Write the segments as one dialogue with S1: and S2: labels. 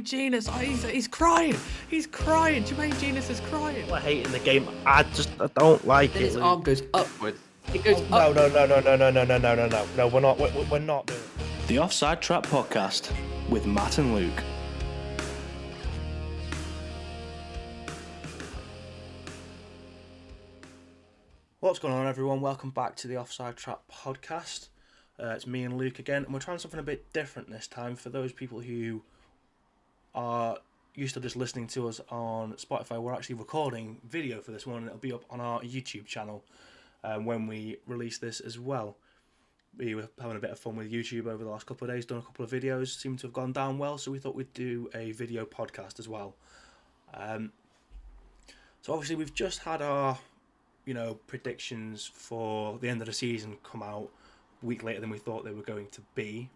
S1: Jermaine Genius, he's crying. He's crying. Jermaine Genius is crying.
S2: I hate in the game. I don't like
S1: Then
S2: it.
S1: his arm goes upwards. It
S2: No,
S1: goes
S2: no,
S1: up.
S2: no, no, no, no, no, no, no, no, no. No, we're not doing it.
S3: The Offside Trap Podcast with Matt and Luke.
S2: What's going on, everyone? Welcome back to the Offside Trap Podcast. It's me and Luke again, and we're trying something a bit different this time for those people who are used to just listening to us on Spotify. We're actually recording video for this one, and it'll be up on our YouTube channel when we release this as well. We were having a bit of fun with YouTube over the last couple of days, done a couple of videos, seemed to have gone down well, so we thought we'd do a video podcast as well. So obviously we've just had our predictions for the end of the season come out a week later than we thought they were going to be,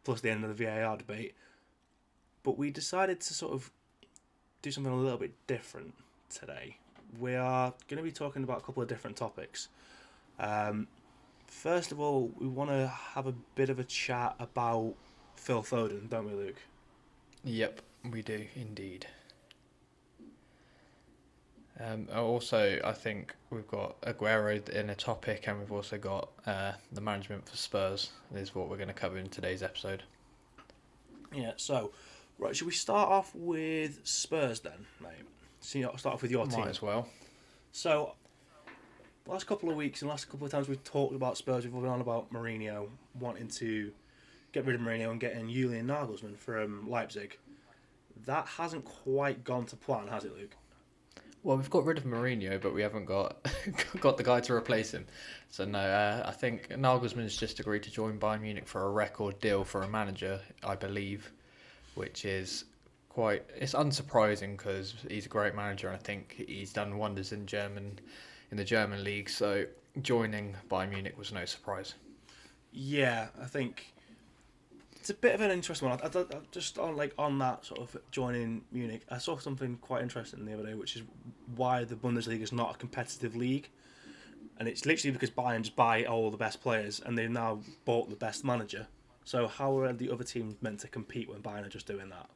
S2: plus the end of the VAR debate. But we decided to sort of do something a little bit different today. We are going to be talking about a couple of different topics. First of all, we want to have a bit of a chat about Phil Foden, don't we, Luke?
S1: Yep, we do indeed. Also, I think we've got Aguero in a topic, and we've also got the management for Spurs is what we're going to cover in today's episode.
S2: Yeah, so, right, should we start off with Spurs then, mate? So, start off with your team.
S1: Might as well.
S2: So, last couple of weeks and last couple of times we've talked about Spurs, we've been on about Mourinho wanting to get rid of Mourinho and getting Julian Nagelsmann from Leipzig. That hasn't quite gone to plan, has it, Luke?
S1: Well, we've got rid of Mourinho, but we haven't got got the guy to replace him. So no, I think Nagelsmann's just agreed to join Bayern Munich for a record deal for a manager, I believe, which is it's unsurprising because he's a great manager, and I think he's done wonders in the German league. So joining Bayern Munich was no surprise.
S2: Yeah, I think it's a bit of an interesting one. I just on that sort of joining Munich, I saw something quite interesting the other day, which is why the Bundesliga is not a competitive league, and it's literally because Bayern just buy all the best players, and they've now bought the best manager. So how are the other teams meant to compete when Bayern are just doing that?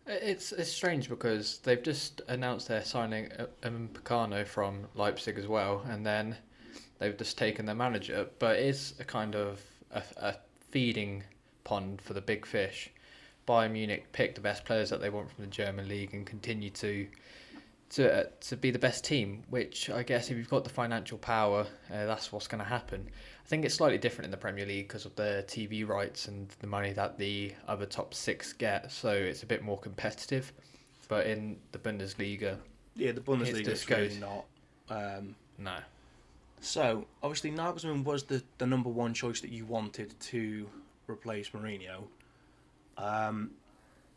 S1: It's strange because they've just announced they're signing Picano from Leipzig as well, and then they've just taken their manager. But it's a kind of a feeding pond for the big fish. Bayern Munich pick the best players that they want from the German league and continue to be the best team, which I guess if you've got the financial power, that's what's going to happen. I think it's slightly different in the Premier League because of the TV rights and the money that the other top six get, so it's a bit more competitive. But in the Bundesliga,
S2: yeah, the Bundesliga is really not.
S1: No.
S2: So, obviously, Nagelsmann was the number one choice that you wanted to replace Mourinho. And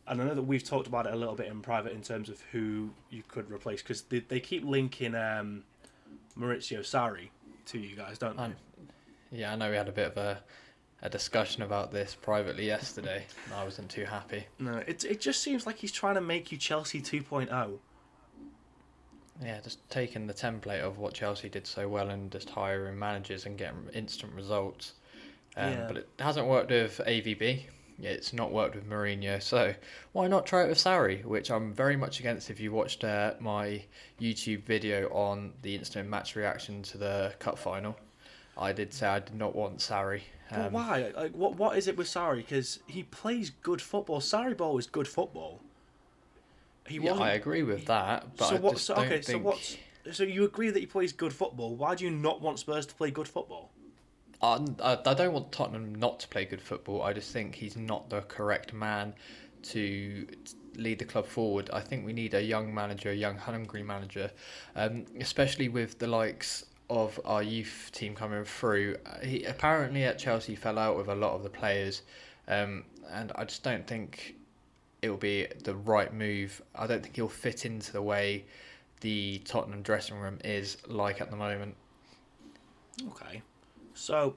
S2: I know that we've talked about it a little bit in private in terms of who you could replace, because they keep linking Maurizio Sarri to you guys, don't they?
S1: Yeah, I know we had a bit of a discussion about this privately yesterday, and I wasn't too happy.
S2: No, it just seems like he's trying to make you Chelsea 2.0.
S1: Yeah, just taking the template of what Chelsea did so well and just hiring managers and getting instant results. But it hasn't worked with AVB. It's not worked with Mourinho. So why not try it with Sarri, which I'm very much against. If you watched my YouTube video on the instant match reaction to the cup final, I did say I did not want Sarri.
S2: But why? Like, what is it with Sarri? Because he plays good football. Sarri ball is good football.
S1: I agree with that, but
S2: So you agree that he plays good football. Why do you not want Spurs to play good football?
S1: I don't want Tottenham not to play good football. I just think he's not the correct man to lead the club forward. I think we need a young manager, a young, hungry manager, especially with the likes of our youth team coming through. He apparently at Chelsea fell out with a lot of the players, and I just don't think it will be the right move. I don't think he'll fit into the way the Tottenham dressing room is like at the moment.
S2: Okay, so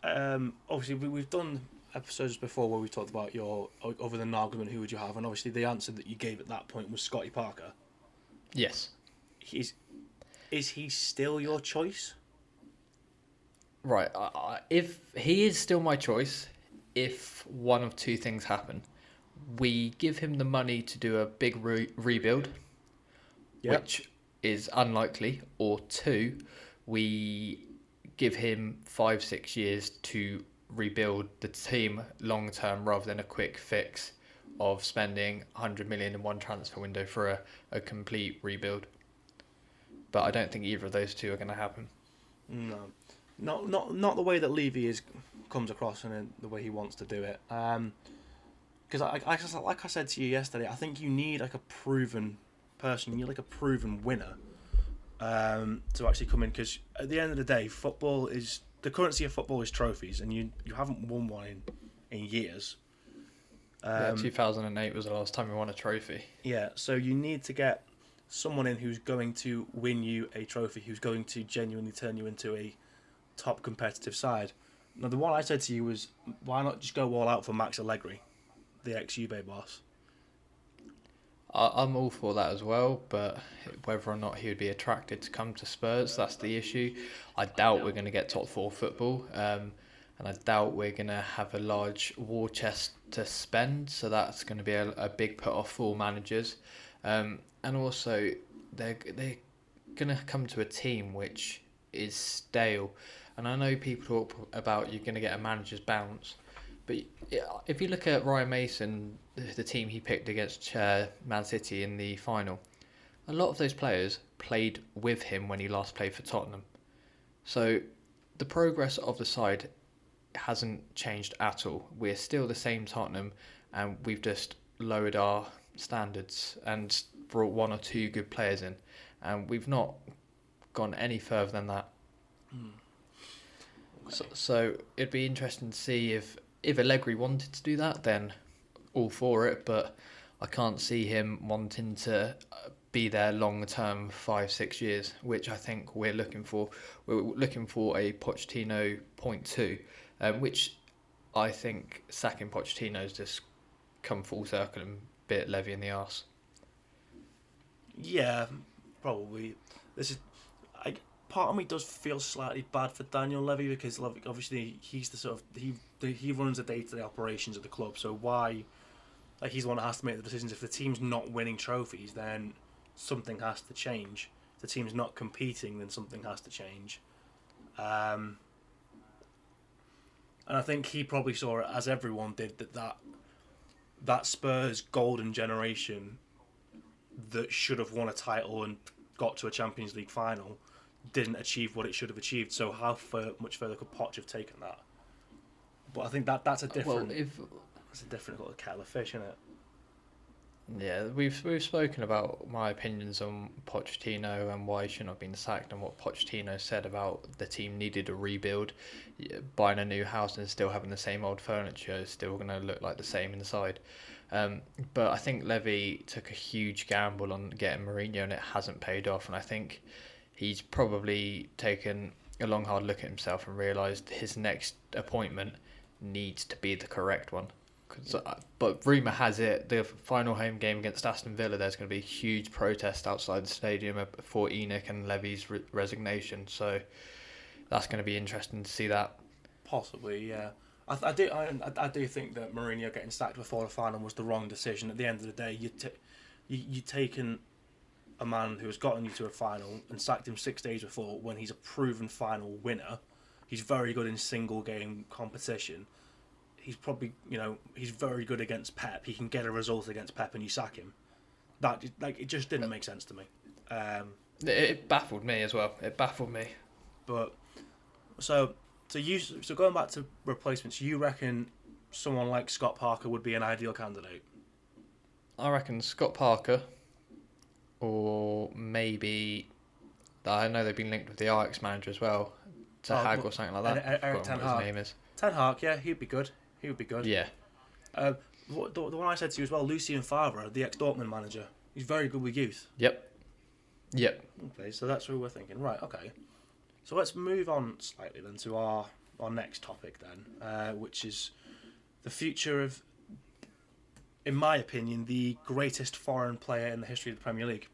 S2: obviously we've done episodes before where we talked about your other than Nagelsmann, who would you have, and obviously the answer that you gave at that point was Scotty Parker.
S1: Yes.
S2: Is he still your choice?
S1: Right. If he is still my choice, if one of two things happen. We give him the money to do a big rebuild,
S2: Yep.
S1: which is unlikely, or two, we give him 5-6 years to rebuild the team long term rather than a quick fix of spending 100 million in one transfer window for a complete rebuild. But I don't think either of those two are going to happen.
S2: No, not the way that Levy comes across and the way he wants to do it. Because like I said to you yesterday, I think you need like a proven person. You need like a proven winner to actually come in. Because at the end of the day, the currency of football is trophies, and you haven't won one in years.
S1: 2008 was the last time we won a trophy.
S2: Yeah, so you need to get someone in who's going to win you a trophy, who's going to genuinely turn you into a top competitive side. Now, the one I said to you was, why not just go all out for Max Allegri, the ex-Juve boss?
S1: I'm all for that as well, but whether or not he would be attracted to come to Spurs, that's the issue. I doubt we're going to get top 4 football, and I doubt we're going to have a large war chest to spend, so that's going to be a big put-off for all managers. And also, they're going to come to a team which is stale. And I know people talk about you're going to get a manager's bounce, but if you look at Ryan Mason, the team he picked against Man City in the final, a lot of those players played with him when he last played for Tottenham. So the progress of the side hasn't changed at all. We're still the same Tottenham, and we've just lowered our standards and brought one or two good players in, and we've not gone any further than that.
S2: Okay.
S1: So it'd be interesting to see if Allegri wanted to do that, then all for it, but I can't see him wanting to be there long term, 5-6 years, which I think we're looking for. We're looking for a Pochettino 0.2, which I think sacking Pochettino's just come full circle and bit Levy in the arse.
S2: Yeah, probably. Part of me does feel slightly bad for Daniel Levy because obviously he's the sort of he runs the day-to-day operations of the club. So why, like, he's the one that has to make the decisions. If the team's not winning trophies, then something has to change. If the team's not competing, then something has to change. And I think he probably saw it, as everyone did, that Spurs golden generation that should have won a title and got to a Champions League final didn't achieve what it should have achieved. So how much further could Poch have taken that? But I think that's a different. It's a different little kettle of fish, isn't it?
S1: Yeah, we've spoken about my opinions on Pochettino and why he shouldn't have been sacked, and what Pochettino said about the team needed a rebuild. Buying a new house and still having the same old furniture is still going to look like the same inside. But I think Levy took a huge gamble on getting Mourinho, and it hasn't paid off. And I think he's probably taken a long, hard look at himself and realised his next appointment needs to be the correct one. But rumour has it, the final home game against Aston Villa, there's going to be a huge protest outside the stadium for ENIC and Levy's resignation. So that's going to be interesting to see that.
S2: Possibly, yeah. I do think that Mourinho getting sacked before the final was the wrong decision. At the end of the day, you've taken a man who has gotten you to a final and sacked him 6 days before when he's a proven final winner. He's very good in single game competition. He's probably, he's very good against Pep. He can get a result against Pep and you sack him. It just didn't make sense to me.
S1: It baffled me as well. It baffled me.
S2: But so going back to replacements, you reckon someone like Scott Parker would be an ideal candidate?
S1: I reckon Scott Parker, or maybe, I know they've been linked with the Ajax manager as well, Hag or something like that.
S2: Eric Ten Hag.
S1: His name is.
S2: Ten Hag, yeah, he'd be good. He would be good.
S1: Yeah.
S2: The one I said to you as well, Lucien Favre, the ex-Dortmund manager. He's very good with youth.
S1: Yep.
S2: Okay, so that's what we're thinking. Right, okay. So let's move on slightly then to our next topic then, which is the future of, in my opinion, the greatest foreign player in the history of the Premier League.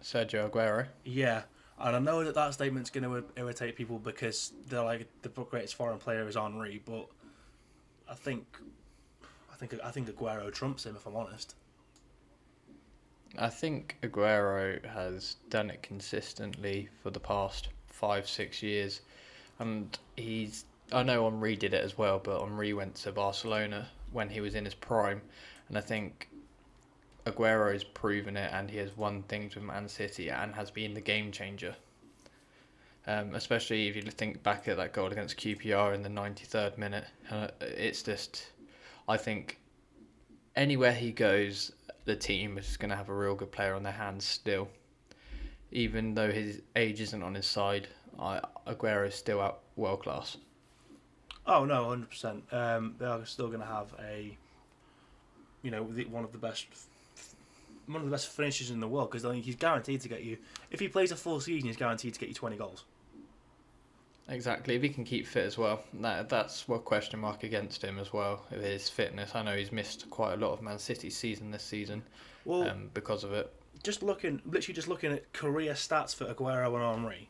S1: Sergio Aguero.
S2: Yeah, and I know that statement's going to irritate people because they're like, the greatest foreign player is Henry, but I think Aguero trumps him, if I'm honest.
S1: I think Aguero has done it consistently for the past 5-6 years, and I know Henri did it as well, but Henri went to Barcelona when he was in his prime, and I think Aguero's proven it, and he has won things with Man City and has been the game changer. Especially if you think back at that goal against QPR in the 93rd minute. It's just, I think, anywhere he goes, the team is going to have a real good player on their hands still. Even though his age isn't on his side, Aguero is still out world class.
S2: Oh no, 100%. They are still going to have one of the best finishers in the world, because I think he's guaranteed to get you. If he plays a full season, he's guaranteed to get you 20 goals.
S1: Exactly, if he can keep fit as well. That's what question mark against him as well, his fitness. I know he's missed quite a lot of Man City's season this season because of it.
S2: Literally just looking at career stats for Aguero and Henri.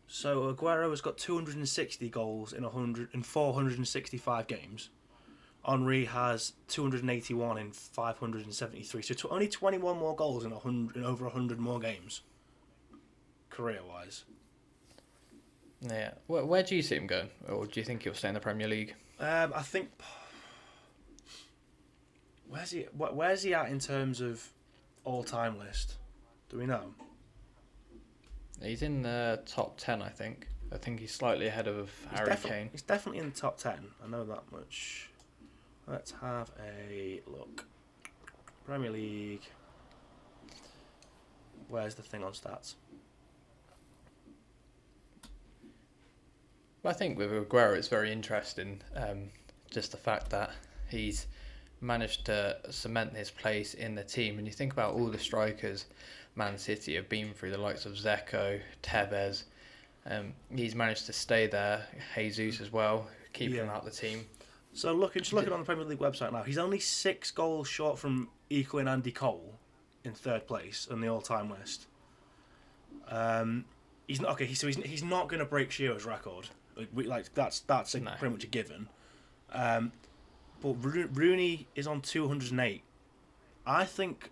S2: So Aguero has got 260 goals in 465 games. Henri has 281 in 573. So only 21 more goals in over 100 more games, career-wise.
S1: Yeah. Where do you see him going? Or do you think he'll stay in the Premier League?
S2: I think... Where's he at in terms of all-time list? Do we know?
S1: He's in the top 10, I think. I think he's slightly ahead of Harry Kane.
S2: He's definitely in the top 10. I know that much. Let's have a look. Premier League. Where's the thing on stats?
S1: I think with Aguero it's very interesting, just the fact that he's managed to cement his place in the team. And you think about all the strikers Man City have been through, the likes of Zeko, Tevez. He's managed to stay there. Jesus as well, keep him out the team.
S2: So looking on the Premier League website now, he's only 6 goals short from equaling Andy Cole in 3rd place on the all-time list. He's not okay. So he's not going to break Shearer's record. That's pretty much a given. But Rooney is on 208. I think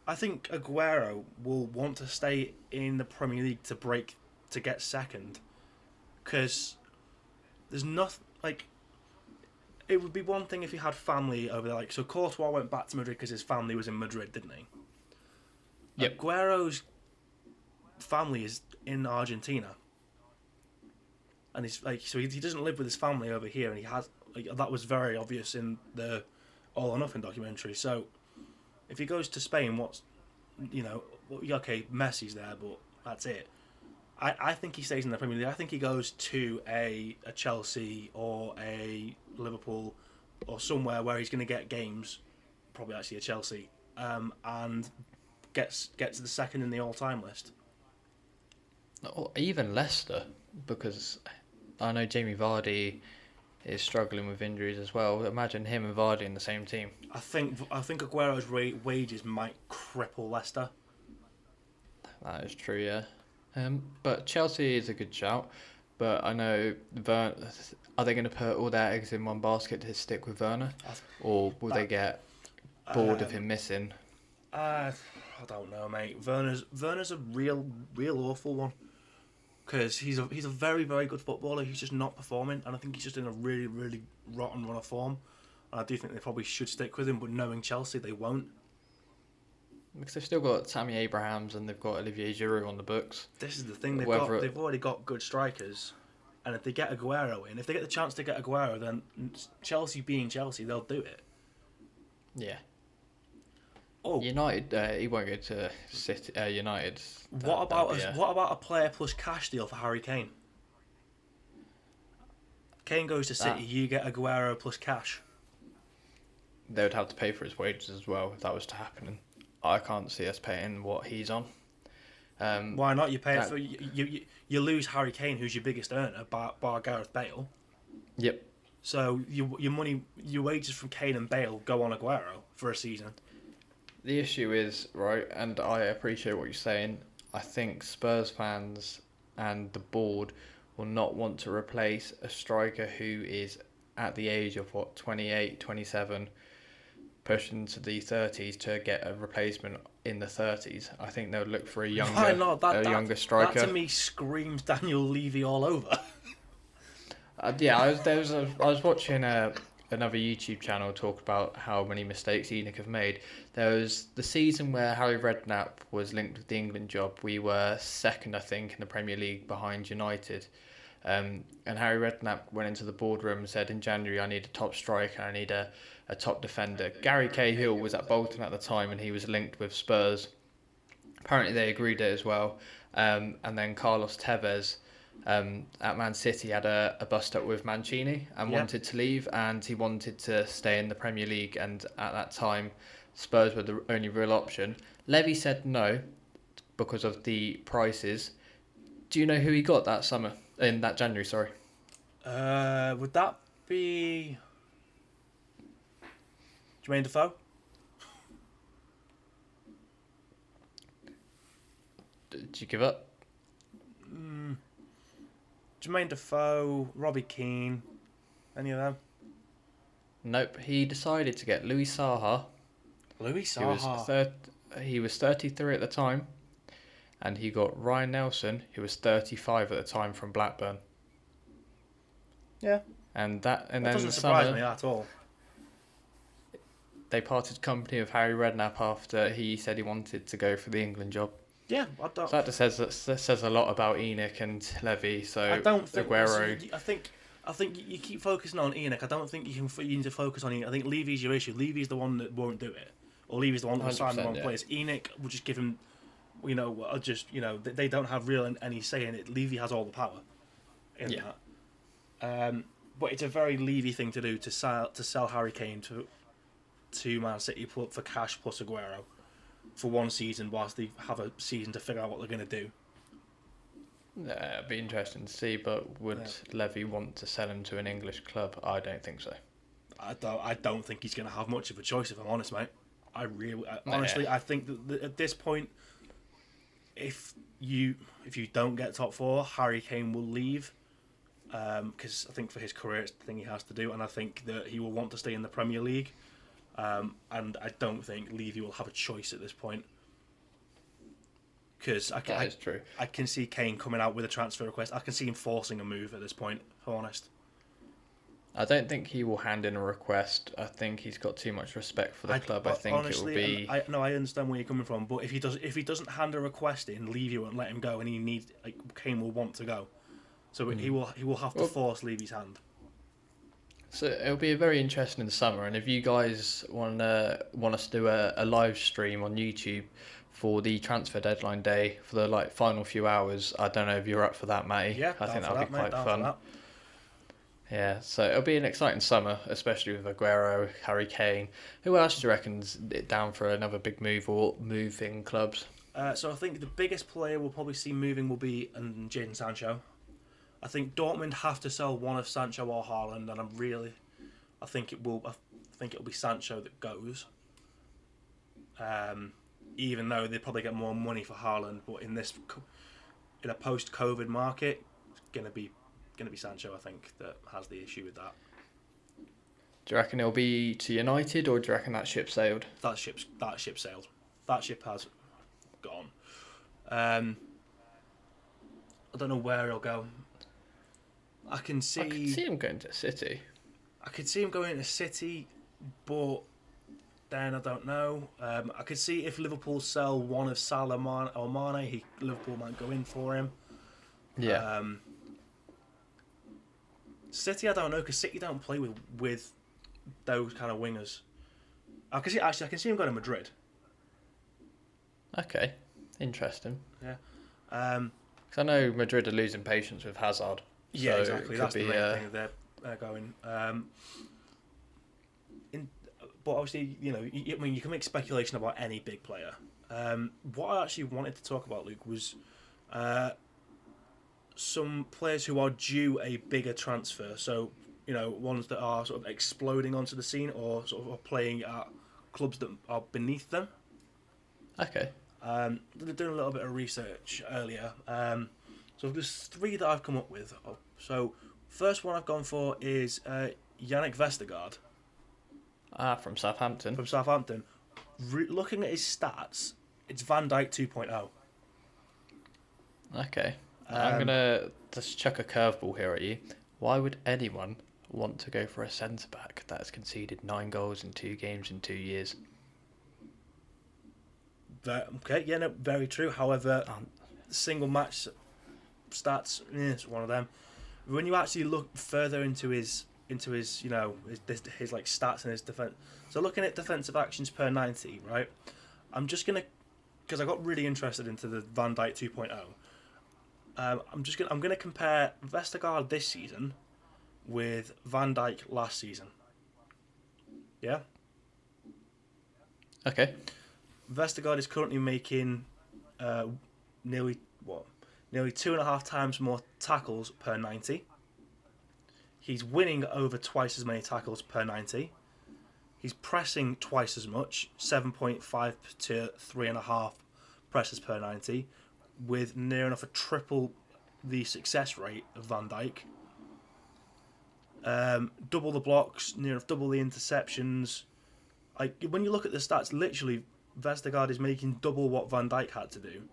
S2: Aguero will want to stay in the Premier League to get second, because there's nothing like. It would be one thing if he had family over there, so Courtois went back to Madrid because his family was in Madrid, didn't he?
S1: Yep.
S2: Aguero's family is in Argentina, and he's so he doesn't live with his family over here, and he has that was very obvious in the All or Nothing documentary. So if he goes to Spain, Messi's there, but that's it. I think he stays in the Premier League. I think he goes to a Chelsea or a Liverpool or somewhere where he's going to get games, probably actually a Chelsea, and gets to the second in the all-time list.
S1: Or even Leicester, because I know Jamie Vardy is struggling with injuries as well. Imagine him and Vardy in the same team.
S2: I think Aguero's wages might cripple Leicester.
S1: That is true, yeah. But Chelsea is a good shout. But I know are they going to put all their eggs in one basket to stick with Werner, or will they get bored of him missing?
S2: I don't know, mate. Werner's a real awful one, because he's a very, very good footballer. He's just not performing, and I think he's just in a really, really rotten run of form. And I do think they probably should stick with him, but knowing Chelsea, they won't.
S1: Because they've still got Tammy Abrahams and they've got Olivier Giroud on the books.
S2: This is the thing, they've already got good strikers, and if they get Aguero in, if they get the chance to get Aguero, then Chelsea being Chelsea, they'll do it.
S1: Yeah.
S2: Oh,
S1: United, he won't go to City. United.
S2: What about a player plus cash deal for Harry Kane? Kane goes to City, you get Aguero plus cash.
S1: They would have to pay for his wages as well if that was to happen. I can't see us paying what he's on.
S2: Why not? You pay it for you lose Harry Kane, who's your biggest earner, bar Gareth Bale.
S1: Yep.
S2: So your wages from Kane and Bale go on Aguero for a season.
S1: The issue is, right, and I appreciate what you're saying, I think Spurs fans and the board will not want to replace a striker who is at the age of 28, 27, pushing into the 30s to get a replacement in the 30s. I think they'll look for a
S2: Why not?
S1: younger striker.
S2: That to me screams Daniel Levy all over.
S1: I was watching another YouTube channel talk about how many mistakes ENIC have made. There was the season where Harry Redknapp was linked with the England job. We were second, I think, in the Premier League behind United. And Harry Redknapp went into the boardroom and said, in January, I need a top striker, I need a top defender. Gary Cahill was at Bolton at the time and he was linked with Spurs. Apparently they agreed it as well. And then Carlos Tevez at Man City had a bust up with Mancini and wanted to leave, and he wanted to stay in the Premier League, and at that time Spurs were the only real option. Levy said no because of the prices. Do you know who he got that summer? In that January, sorry.
S2: Would that be Jermaine Defoe?
S1: Did you give up?
S2: Jermaine Defoe, Robbie Keane, any of them?
S1: Nope. He decided to get Louis Saha.
S2: Louis Saha.
S1: He was 33 at the time, and he got Ryan Nelson, who was 35 at the time, from Blackburn.
S2: Yeah.
S1: And
S2: that
S1: then
S2: doesn't surprise me at all.
S1: They parted company with Harry Redknapp after he said he wanted to go for the England job.
S2: Yeah, I don't.
S1: So that says a lot about ENIC and Levy. So
S2: I don't think
S1: Aguero.
S2: I think you keep focusing on ENIC. I don't think you need to focus on ENIC. I think Levy's your issue. Levy's the one that won't do it, or Levy's the one that will sign the wrong players. ENIC will just give him, they don't have any say in it. Levy has all the power in that. But it's a very Levy thing to do to sell Harry Kane to Man City for cash plus Aguero for one season whilst they have a season to figure out what they're going to do.
S1: Yeah, it'd be interesting to see, but would Levy want to sell him to an English club? I don't think so.
S2: I don't think he's going to have much of a choice, if I'm honest, mate. Honestly, I think that at this point, if you don't get top four, Harry Kane will leave, because I think for his career it's the thing he has to do, and I think that he will want to stay in the Premier League, and I don't think Levy will have a choice at this point. Because
S1: that is true.
S2: I can see Kane coming out with a transfer request. I can see him forcing a move at this point, if I'm honest.
S1: I don't think he will hand in a request. I think he's got too much respect for the club. I think
S2: honestly,
S1: it will be.
S2: I understand where you're coming from, but if he doesn't hand a request in, Levy won't let him go, and Kane will want to go, so he will have to force Levy's hand.
S1: So it'll be very interesting in the summer, and if you guys want us to do a live stream on YouTube for the transfer deadline day for the final few hours, I don't know if you're up for that, Matty.
S2: Yeah,
S1: I think that'll be quite fun.
S2: That.
S1: Yeah, so it'll be an exciting summer, especially with Aguero, Harry Kane. Who else do you reckon's down for another big move or moving clubs?
S2: So I think the biggest player we'll probably see moving will be Jadon Sancho. I think Dortmund have to sell one of Sancho or Haaland, and I think it'll be Sancho that goes. Even though they probably get more money for Haaland, but in a post-COVID market, it's gonna be Sancho, I think, that has the issue with that.
S1: Do you reckon it'll be to United, or do you reckon that ship sailed?
S2: That ship sailed. That ship has gone. I don't know where he'll go. I could see
S1: him going to City.
S2: I could see him going to City, but then I don't know. I could see if Liverpool sell one of Salah or Mane, Liverpool might go in for him.
S1: Yeah.
S2: City, I don't know, because City don't play with those kind of wingers. I can see him going to Madrid.
S1: Okay, interesting.
S2: Yeah.
S1: Because I know Madrid are losing patience with Hazard.
S2: Yeah,
S1: so
S2: exactly. That's the main thing they're going. But obviously, you can make speculation about any big player. What I actually wanted to talk about, Luke, was some players who are due a bigger transfer. So, ones that are sort of exploding onto the scene or sort of are playing at clubs that are beneath them.
S1: Okay.
S2: They're doing a little bit of research earlier. So there's three that I've come up with. So first one I've gone for is Yannick Vestergaard
S1: From Southampton.
S2: from Southampton. Looking at his stats, it's Van Dijk 2.0.
S1: Okay. I'm going to just chuck a curveball here at you. Why would anyone want to go for a centre-back that has conceded 9 goals in 2 games in 2 years?
S2: Okay, yeah, no, very true. However, single match stats, it's one of them. When you actually look further into his his like stats and his defense. So looking at defensive actions per 90, right? I'm just gonna, because I got really interested into the Van Dijk 2.0. I'm gonna compare Vestergaard this season with Van Dijk last season. Yeah.
S1: Okay.
S2: Vestergaard is currently making nearly 2.5 times more tackles per 90. He's winning over twice as many tackles per 90. He's pressing twice as much, 7.5 to 3.5 presses per 90, with near enough a triple the success rate of Van Dijk. Double the blocks, near enough double the interceptions. When you look at the stats, literally Vestergaard is making double what Van Dijk had to do.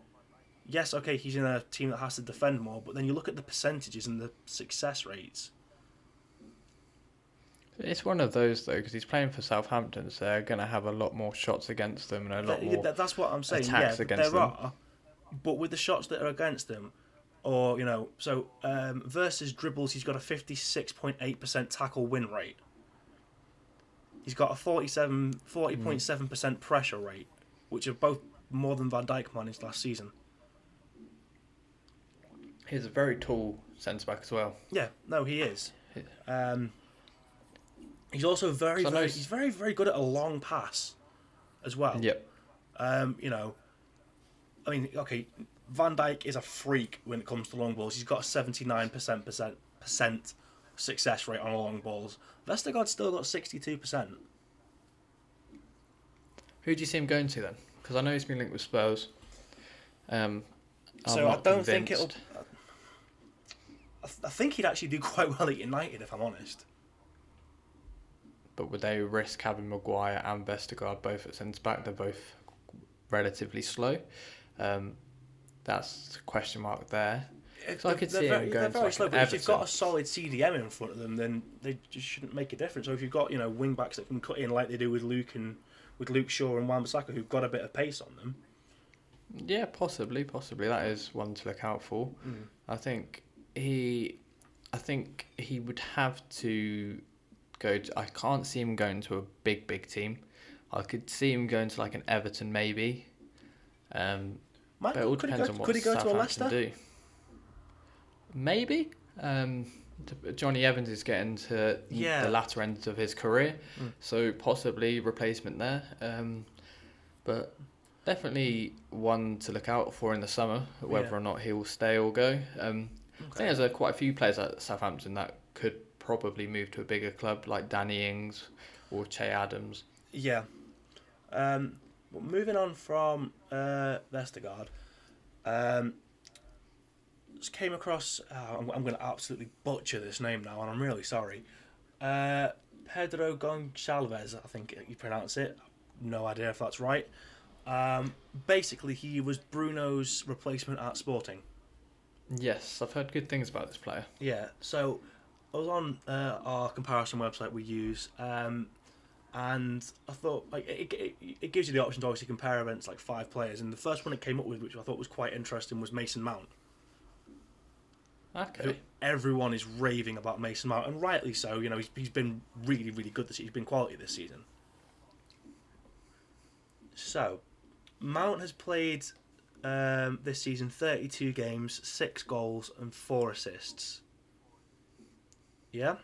S2: Yes, okay, he's in a team that has to defend more, but then you look at the percentages and the success rates.
S1: It's one of those, though, because he's playing for Southampton, so they're going to have a lot more shots against them and a lot more
S2: That's what I'm saying.
S1: attacks against them.
S2: Are, but with the shots that are against them, or, versus dribbles, he's got a 56.8% tackle win rate. He's got a 40.7% pressure rate, which are both more than Van Dijk managed last season.
S1: He's a very tall centre-back as well.
S2: Yeah, no, he is. He's also very, very good at a long pass as well.
S1: Yep.
S2: Van Dijk is a freak when it comes to long balls. He's got a 79% success rate on long balls. Vestergaard's still got 62%.
S1: Who do you see him going to then? Because I know he's been linked with Spurs.
S2: I don't think it'll. I think he'd actually do quite well at United, if I'm honest.
S1: But would they risk having Maguire and Vestergaard both at centre back? They're both relatively slow. That's a question mark there. So I could see him going to
S2: slow, but
S1: Everton.
S2: if you've got a solid CDM in front of them, then they just shouldn't make a difference. Or if you've got wing backs that can cut in like they do with Luke Shaw and Wan-Bissaka, who've got a bit of pace on them.
S1: Yeah, possibly. That is one to look out for. I think he would have to go to. I can't see him going to a big team. I could see him going to like an Everton maybe. But it all depends on what Southampton do. Maybe. Johnny Evans is getting to the latter end of his career, so possibly replacement there. But definitely one to look out for in the summer, whether or not he will stay or go. I think there's quite a few players at Southampton that could probably move to a bigger club, like Danny Ings or Che Adams.
S2: Yeah. Moving on from Vestergaard, just came across. I'm going to absolutely butcher this name now, and I'm really sorry. Pedro Goncalves, I think you pronounce it. No idea if that's right. Basically, he was Bruno's replacement at Sporting.
S1: Yes, I've heard good things about this player.
S2: Yeah, so I was on our comparison website we use, and I thought it gives you the option to obviously compare against like 5 players, and the first one it came up with, which I thought was quite interesting, was Mason Mount.
S1: Okay.
S2: Who everyone is raving about Mason Mount, and rightly so. He's been really good this season. He's been quality this season. So, Mount has played this season 32 games, 6 goals and 4 assists. Yeah?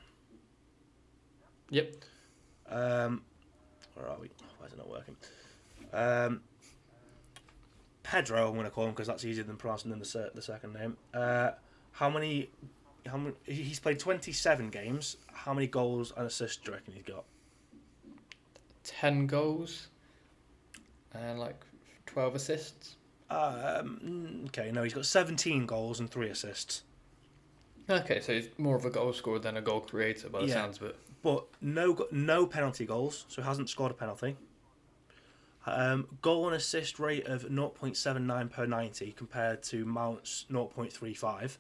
S1: Yep.
S2: Where are we? Why is it not working? Pedro, I'm going to call him because that's easier than pronouncing the second name. How many? He's played 27 games. How many goals and assists do you reckon he's got?
S1: 10 goals and 12 assists.
S2: Okay, no, he's got 17 goals and 3 assists.
S1: Okay, so he's more of a goal scorer than a goal creator by the sounds of it.
S2: But no penalty goals, so he hasn't scored a penalty. Goal and assist rate of 0.79 per 90 compared to Mount's 0.35,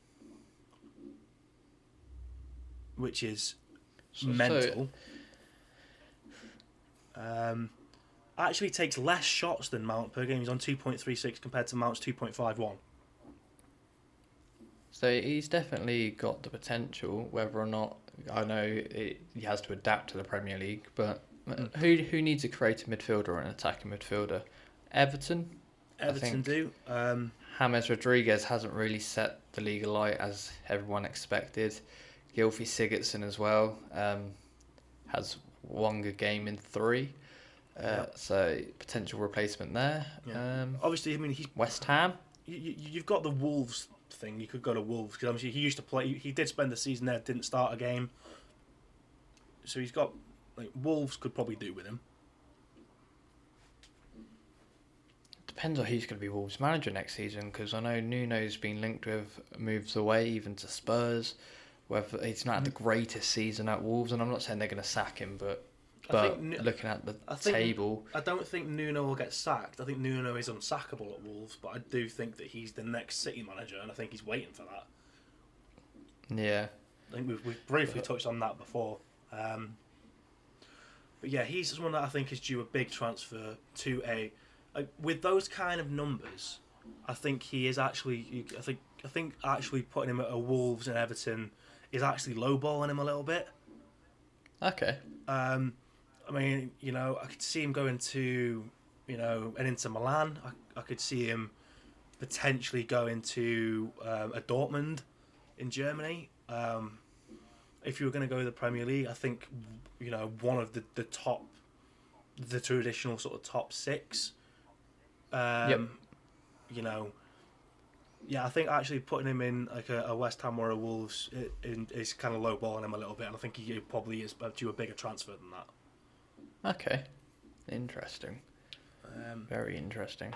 S2: which is mental. Actually takes less shots than Mount per game. He's on 2.36 compared to Mount's 2.51.
S1: So he's definitely got the potential. Whether or not, I know he has to adapt to the Premier League, but who needs a creative midfielder or an attacking midfielder? Everton
S2: do.
S1: James Rodriguez hasn't really set the league alight as everyone expected. Gylfi Sigurdsson as well has one good game in 3. So potential replacement there.
S2: Yeah. Obviously, I mean, he's
S1: West Ham.
S2: You've got the Wolves thing. You could go to Wolves because obviously he used to play. He did spend the season there. Didn't start a game. So he's got Wolves could probably do with him.
S1: Depends on who's going to be Wolves' manager next season, because I know Nuno's been linked with moves away, even to Spurs. Whether he's not had the greatest season at Wolves, and I'm not saying they're going to sack him, but looking at the table,
S2: I don't think Nuno will get sacked. I think Nuno is unsackable at Wolves, but I do think that he's the next City manager, and I think he's waiting for that.
S1: Yeah,
S2: I think we've briefly touched on that before. But yeah, he's someone that I think is due a big transfer to with those kind of numbers. I think he is actually. I think actually putting him at a Wolves and Everton is actually lowballing him a little bit.
S1: Okay.
S2: I mean, I could see him going to, an Inter Milan. I could see him potentially going to a Dortmund in Germany. If you were going to go to the Premier League, I think, one of the top, the traditional sort of top 6.
S1: Yep.
S2: Yeah, I think actually putting him in like a West Ham or a Wolves is kind of lowballing him a little bit, and I think he probably is due a bigger transfer than that.
S1: Okay. Interesting. Very interesting.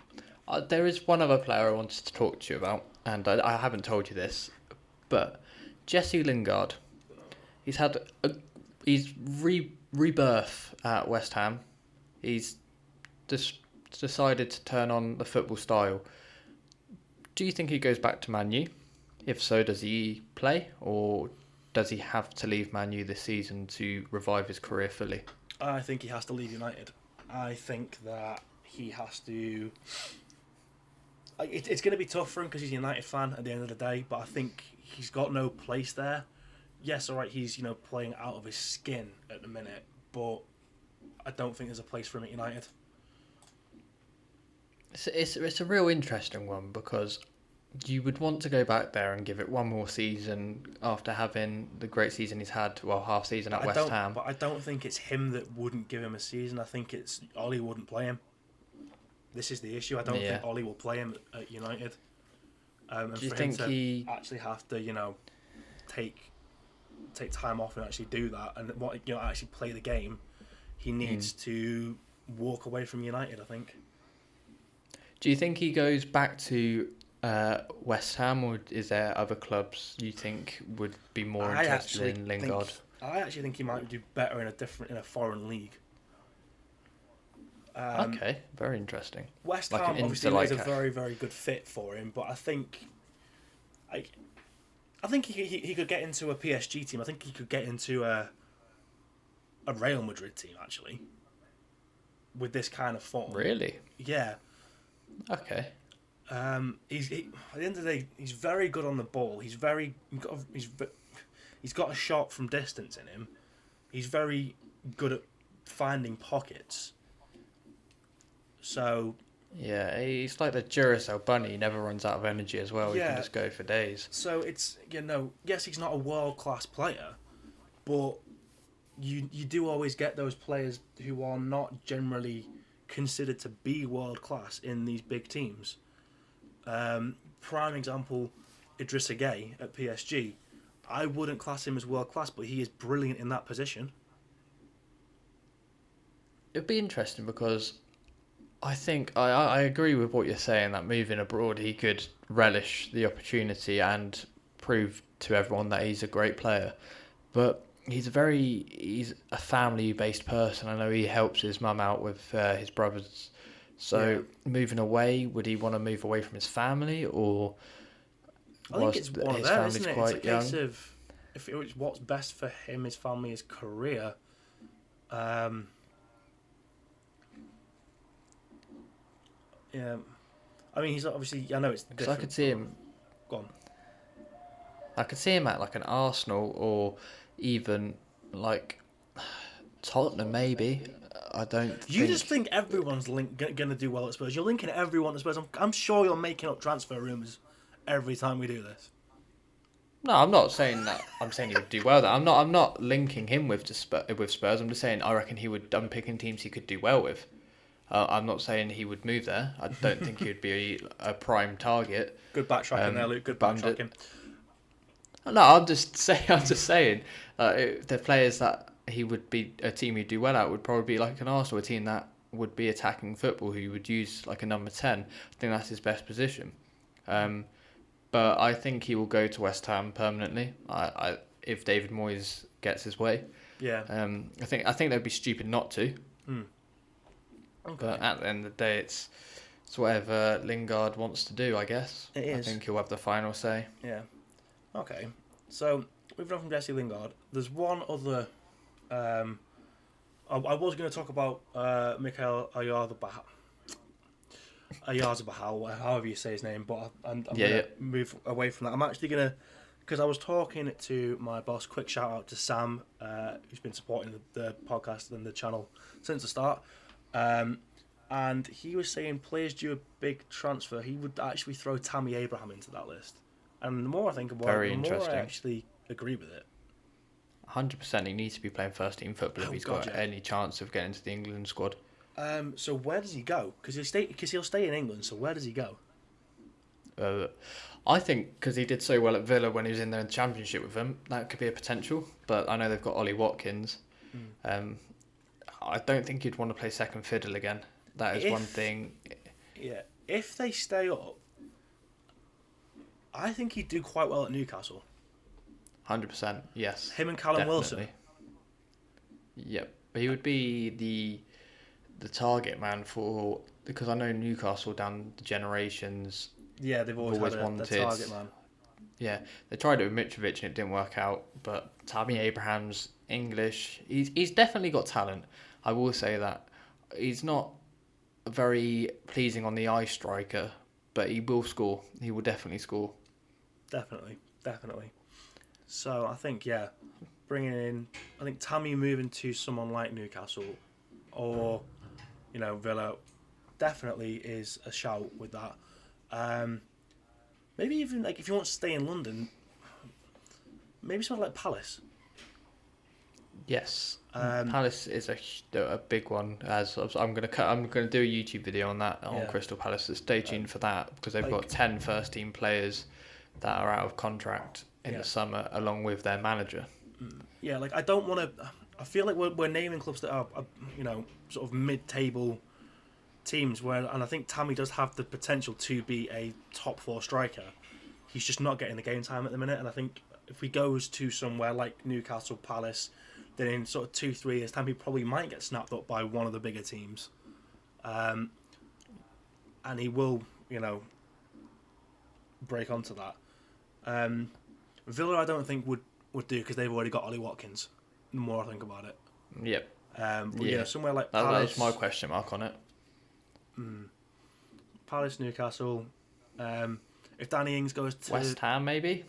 S1: There is one other player I wanted to talk to you about, and I haven't told you this, but Jesse Lingard. He's had rebirth at West Ham. He's just decided to turn on the football style. Do you think he goes back to Man U? If so, does he play, or does he have to leave Man U this season to revive his career fully?
S2: I think he has to leave United. I think that he has to. It's going to be tough for him because he's a United fan at the end of the day, but I think he's got no place there. Yes, all right, he's playing out of his skin at the minute, but I don't think there's a place for him at United.
S1: It's a real interesting one, because you would want to go back there and give it one more season after having the great season he's had, half season at West Ham.
S2: But I don't think it's him that wouldn't give him a season. I think it's Ollie wouldn't play him. This is the issue. I don't think Ollie will play him at United. And
S1: do you
S2: for
S1: think
S2: him to
S1: he
S2: actually have to, take time off and actually do that, and actually play the game, he needs to walk away from United, I think.
S1: Do you think he goes back to West Ham, or is there other clubs you think would be more interested in Lingard?
S2: I actually think he might do better in a foreign league.
S1: Okay, very interesting.
S2: West
S1: like
S2: Ham obviously is a very, very good fit for him, but I think he could get into a PSG team. I think he could get into a Real Madrid team, actually, with this kind of form.
S1: Really?
S2: Yeah.
S1: Okay.
S2: At the end of the day, he's very good on the ball. He's got a shot from distance in him. He's very good at finding pockets. So
S1: yeah, he's like the Duracell bunny. He never runs out of energy as well.
S2: Yeah.
S1: He can just go for days.
S2: So it's yes, he's not a world class player, but you do always get those players who are not generally considered to be world class in these big teams. Prime example, Idrissa Gueye at PSG. I wouldn't class him as world class, but he is brilliant in that position.
S1: It'd be interesting because I think I agree with what you're saying, that moving abroad he could relish the opportunity and prove to everyone that he's a great player. But he's a family based person. I know he helps his mum out with his brothers. So moving away, would he want to move away from his family, or
S2: I think it's one of
S1: his
S2: them,
S1: family's
S2: isn't it?
S1: quite
S2: It's a
S1: young?
S2: case of if it was what's best for him, his family, his career. Yeah, I mean, he's obviously. I know it's different.
S1: Because I could see him.
S2: Go on.
S1: I could see him at like an Arsenal or even like Tottenham, maybe. I don't.
S2: You just think everyone's going to do well at Spurs. You're linking everyone to Spurs. I'm sure you're making up transfer rumours every time we do this.
S1: No, I'm not saying that. I'm saying he would do well there. I'm not linking him with Spurs. I'm just saying I reckon he would. I'm picking teams he could do well with. I'm not saying he would move there. I don't think he would be a prime target.
S2: Good backtracking there, Luke. Good backtracking.
S1: No, I'm just saying. The players that he would be a team he'd do well at would probably be like an Arsenal, a team that would be attacking football, who would use like a number 10. I think that's his best position. But I think he will go to West Ham permanently. If David Moyes gets his way.
S2: Yeah.
S1: I think they'd be stupid not to.
S2: Okay.
S1: But at the end of the day, it's whatever Lingard wants to do, I guess.
S2: It is.
S1: I think he'll have the final say.
S2: Yeah. Okay. So moving on from Jesse Lingard, there's one other. I was going to talk about Mikel Oyarzabal, however you say his name, but I'm going to move away from that. I'm actually going to, because I was talking to my boss. Quick shout out to Sam, who's been supporting the podcast and the channel since the start. And he was saying players due a big transfer, he would actually throw Tammy Abraham into that list. And the more I think about it, the more I actually agree with it.
S1: 100%, he needs to be playing first team football if he's got any chance of getting to the England squad.
S2: So where does he go? Because he'll stay in England. So where does he go?
S1: I think because he did so well at Villa when he was in there in the Championship with them, that could be a potential. But I know they've got Ollie Watkins. I don't think he'd want to play second fiddle again. That is one thing.
S2: Yeah, if they stay up, I think he'd do quite well at Newcastle.
S1: 100%, yes.
S2: Him and Callum Wilson.
S1: Yep, but he would be the target man for, because I know Newcastle down the generations.
S2: Yeah, they've always had the target man.
S1: Yeah, they tried it with Mitrovic and it didn't work out. But Tammy Abraham's English. He's definitely got talent. I will say that. He's not very pleasing on the eye striker, but he will score. He will definitely score.
S2: Definitely. So I think, bringing in, I think Tammy moving to someone like Newcastle or, Villa definitely is a shout with that. Maybe even like if you want to stay in London, maybe something like Palace.
S1: Yes, Palace is a big one. As I'm gonna do a YouTube video on that on Crystal Palace. So stay tuned for that because they've got 10 first team players that are out of contract in the summer, along with their manager.
S2: Yeah, like I don't want to. I feel like we're naming clubs that are sort of mid-table teams and I think Tammy does have the potential to be a top 4 striker. He's just not getting the game time at the minute, and I think if he goes to somewhere like Newcastle, Palace, then in sort of 2-3 years' time he probably might get snapped up by one of the bigger teams, and he will break onto that. Villa I don't think would do because they've already got Ollie Watkins. The more I think about it.
S1: Yep.
S2: But somewhere like Palace.
S1: That was my question mark on it.
S2: Palace, Newcastle. If Danny Ings goes to
S1: West Ham, maybe.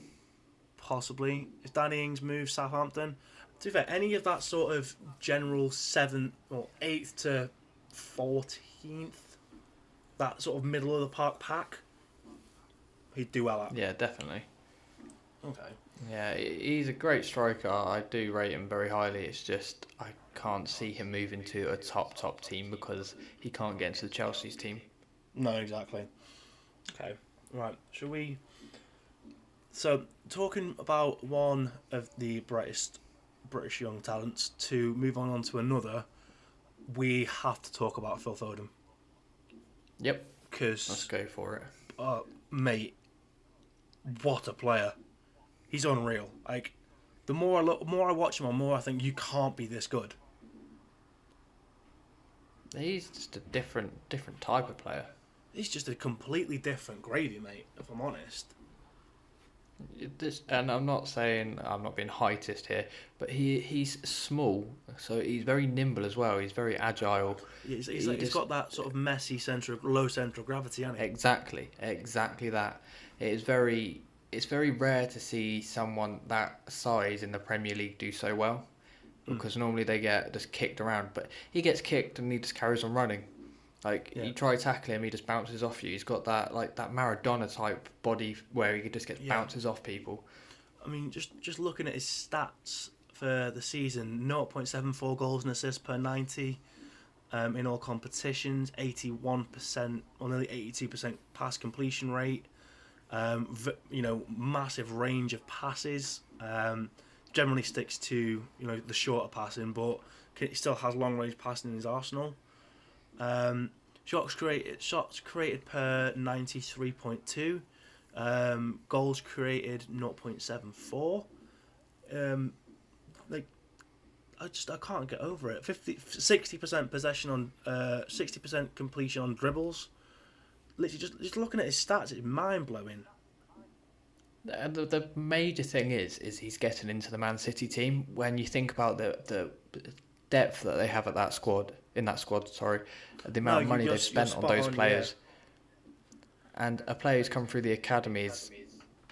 S2: Possibly. If Danny Ings moves Southampton. To be fair, any of that sort of general 7th or 8th to 14th, that sort of middle of the park pack, he'd do well at.
S1: Yeah, definitely.
S2: Okay.
S1: Yeah, he's a great striker. I do rate him very highly. It's just I can't see him moving to a top team because he can't get into the Chelsea's team.
S2: No, exactly. Okay, right. Shall we? So, talking about one of the brightest British young talents, to move on to another, we have to talk about Phil Foden.
S1: Yep.
S2: Because
S1: Let's go for it.
S2: mate, what a player! He's unreal. Like, the more I watch him, the more I think you can't be this good.
S1: He's just a different type of player.
S2: He's just a completely different gravy, mate. If I'm honest.
S1: And I'm not saying I'm not being heightist here, but he's small, so he's very nimble as well. He's very agile.
S2: He's got that sort of messy low central gravity, hasn't he?
S1: Exactly that. It's very rare to see someone that size in the Premier League do so well, because normally they get just kicked around, but he gets kicked and he just carries on running. You try tackling him, he just bounces off you. He's got that Maradona type body where he just gets bounces off people.
S2: I mean, just looking at his stats for the season, 0.74 goals and assists per 90 in all competitions, 81% or nearly 82% pass completion rate. Massive range of passes. Generally sticks to the shorter passing, but he still has long range passing in his arsenal. Shots created per 93.2. Goals created 0.74. I can't get over it. 60% possession on 60% completion on dribbles. Literally, just looking at his stats, it's mind blowing.
S1: And the major thing is he's getting into the Man City team. When you think about the depth that they have in that squad, the amount of money they've spent on those players, and a player who's come through the academy is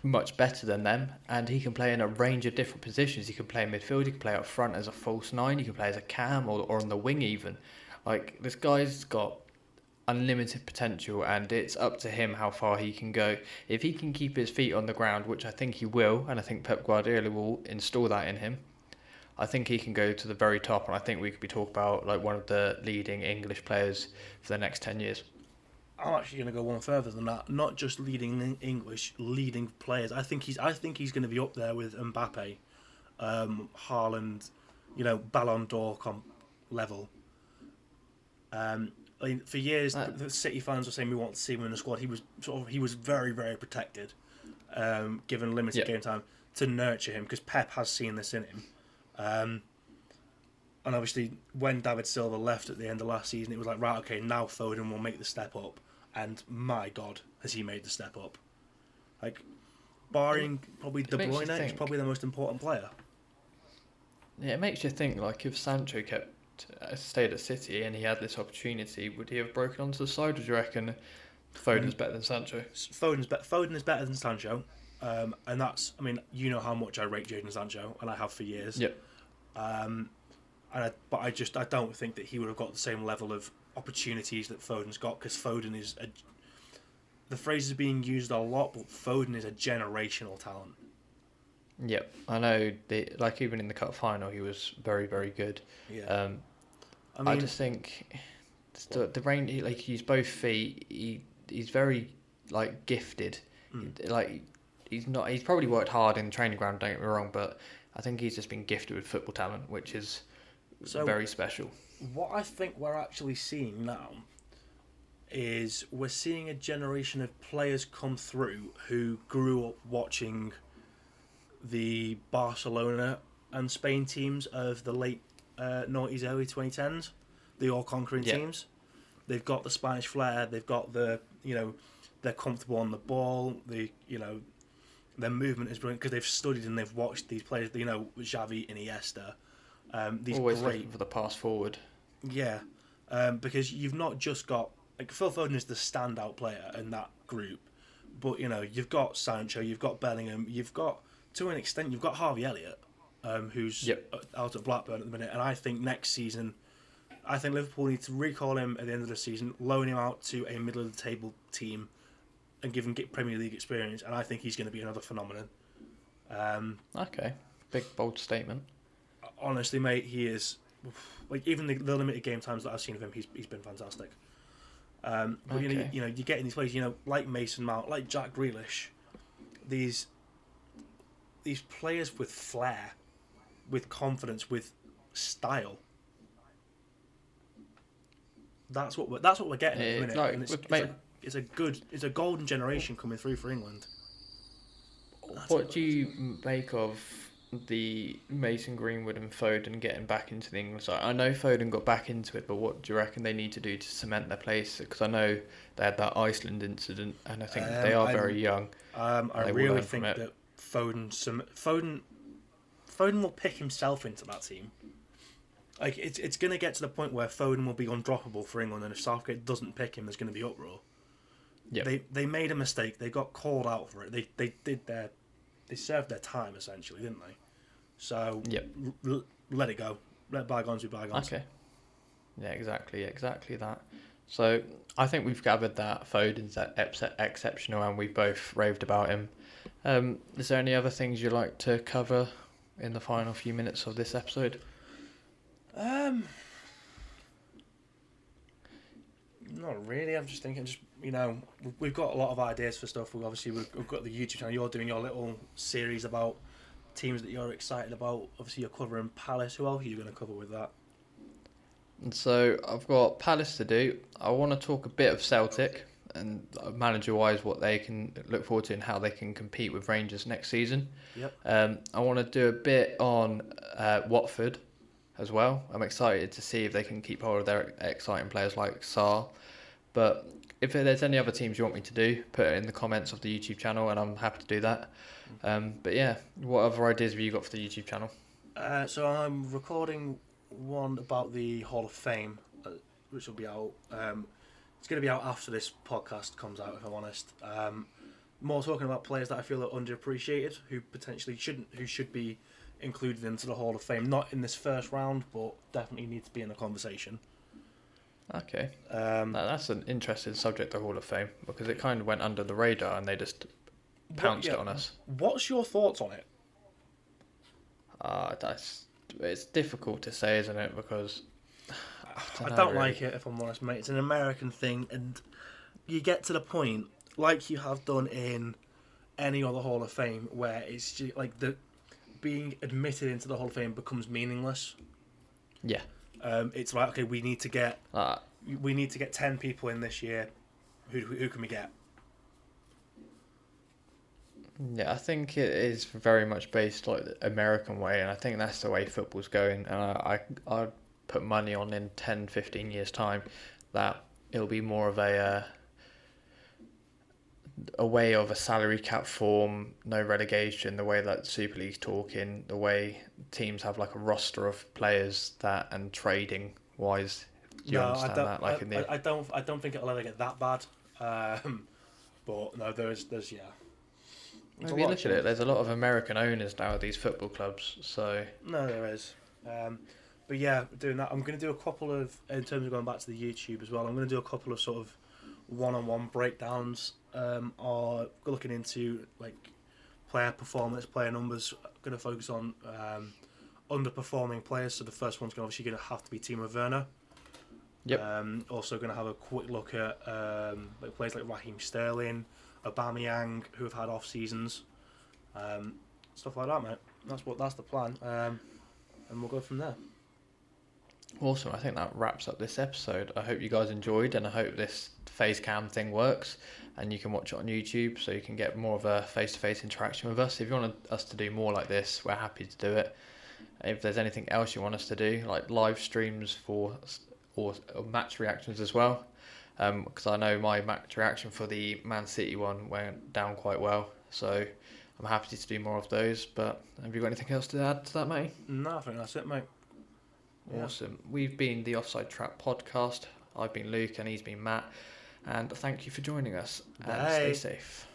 S1: much better than them, and he can play in a range of different positions. He can play in midfield, he can play up front as a false nine, he can play as a cam or on the wing even. This guy's got unlimited potential, and it's up to him how far he can go. If he can keep his feet on the ground, which I think he will, and I think Pep Guardiola will install that in him, I think he can go to the very top, and I think we could be talking about one of the leading English players for the next 10 years.
S2: I'm actually going to go one further than that. Not just leading English, leading players. I think he's going to be up there with Mbappe, Haaland, Ballon d'Or level. For years, the City fans were saying we want to see him in the squad. He was very, very protected, given limited game time to nurture him, because Pep has seen this in him. And obviously, when David Silva left at the end of last season, it was like, right, okay, now Foden will make the step up. And my God, has he made the step up? Barring probably De Bruyne, he's probably the most important player.
S1: Yeah, it makes you think, if Sancho stayed at City and he had this opportunity, would he have broken onto the side? Or do you reckon Foden's better than Sancho?
S2: Foden is better than Sancho. And that's, how much I rate Jadon Sancho, and I have for years.
S1: Yep.
S2: But I don't think that he would have got the same level of opportunities that Foden's got, because Foden is the phrase is being used a lot, but Foden is a generational talent.
S1: Yep, I know. Even in the cup final, he was very, very good.
S2: Yeah.
S1: I just think the range. He's both feet. He's very gifted. He's not. He's probably worked hard in the training ground. Don't get me wrong, but I think he's just been gifted with football talent, which is very special.
S2: What I think we're actually seeing now is we're seeing a generation of players come through who grew up watching the Barcelona and Spain teams of the late 90s, early 2010s, the all-conquering teams. They've got the Spanish flair. They've got the they're comfortable on the ball. Their movement is brilliant because they've studied and they've watched these players. Xavi, Iniesta. These
S1: always looking for the pass forward.
S2: Yeah, because you've not just got Phil Foden is the standout player in that group, but you've got Sancho, you've got Bellingham, you've got, to an extent, you've got Harvey Elliott, who's out at Blackburn at the minute, and I think next season, Liverpool need to recall him at the end of the season, loan him out to a middle of the table team, and give him Premier League experience, and I think he's going to be another phenomenon.
S1: Okay, big bold statement.
S2: Honestly, mate, he is. Even the limited game times that I've seen of him, he's been fantastic. But
S1: okay.
S2: you're getting these players, like Mason Mount, like Jack Grealish, these players with flair, with confidence, with style. That's what we're getting at the minute.
S1: Like,
S2: And it's a golden generation coming through for England.
S1: What do you make of the Mason Greenwood and Foden getting back into the England side? I know Foden got back into it, but what do you reckon they need to do to cement their place? Because I know they had that Iceland incident, and I think they are very young.
S2: I really think that Foden will pick himself into that team. Like it's going to get to the point where Foden will be undroppable for England, and if Southgate doesn't pick him, there's going to be uproar.
S1: Yeah.
S2: They made a mistake. They got called out for it. They served their time essentially, didn't they? So let it go. Let bygones be bygones.
S1: Okay. Yeah, exactly that. So I think we've gathered that Foden's exceptional, and we've both raved about him. Is there any other things you'd like to cover in the final few minutes of this episode?
S2: Not really. I'm just thinking, we've got a lot of ideas for stuff. We've got the YouTube channel. You're doing your little series about teams that you're excited about. Obviously, you're covering Palace. Who else are you going to cover with that?
S1: And so I've got Palace to do. I want to talk a bit of Celtic and manager-wise what they can look forward to and how they can compete with Rangers next season.
S2: Yep.
S1: I want to do a bit on Watford as well. I'm excited to see if they can keep hold of their exciting players like Sarr. But if there's any other teams you want me to do, put it in the comments of the YouTube channel, and I'm happy to do that. But yeah, what other ideas have you got for the YouTube channel?
S2: So I'm recording one about the Hall of Fame, which will be out. It's going to be out after this podcast comes out, if I'm honest. More talking about players that I feel are underappreciated, who potentially should be included into the Hall of Fame. Not in this first round, but definitely need to be in the conversation.
S1: Okay. That's an interesting subject, the Hall of Fame, because it kind of went under the radar and they just pounced it on us.
S2: What's your thoughts on it?
S1: It's difficult to say, isn't it? Because
S2: I don't like it, if I'm honest, mate. It's an American thing, and you get to the point, like you have done in any other Hall of Fame, where it's just like being admitted into the Hall of Fame becomes meaningless.
S1: Yeah.
S2: It's like, okay, we need to get 10 people in this year. Who can we get?
S1: Yeah, I think it is very much based like the American way, and I think that's the way football's going. And I'd put money on in 10, 15 years' time that it'll be more of a way of a salary cap form, no relegation, the way that Super League's talking, the way teams have like a roster of players that, and trading wise. Do you understand that?
S2: I don't think it'll ever get that bad. But no, there's yeah.
S1: Maybe you look at it, there's a lot of American owners now of these football clubs, so...
S2: No, there is. But yeah, doing that, I'm going to do a couple of, in terms of going back to the YouTube as well, I'm going to do a couple of sort of one-on-one breakdowns, or looking into like player performance, player numbers. I'm going to focus on underperforming players, so the first one's obviously going to have to be Timo Werner.
S1: Yep.
S2: Also going to have a quick look at like players like Raheem Sterling, Aubameyang, who have had off seasons, stuff like that, mate. That's the plan, and we'll go from there.
S1: Awesome. I think that wraps up this episode. I hope you guys enjoyed, and I hope this face cam thing works, and you can watch it on YouTube, so you can get more of a face-to-face interaction with us. If you want us to do more like this, we're happy to do it. If there's anything else you want us to do, like live streams or match reactions as well. Because I know my match reaction for the Man City one went down quite well, so I'm happy to do more of those. But have you got anything else to add to that, mate?
S2: No, I think that's it, mate.
S1: Awesome. Yeah. We've been the Offside Trap podcast. I've been Luke and he's been Matt, and thank you for joining us. And stay safe.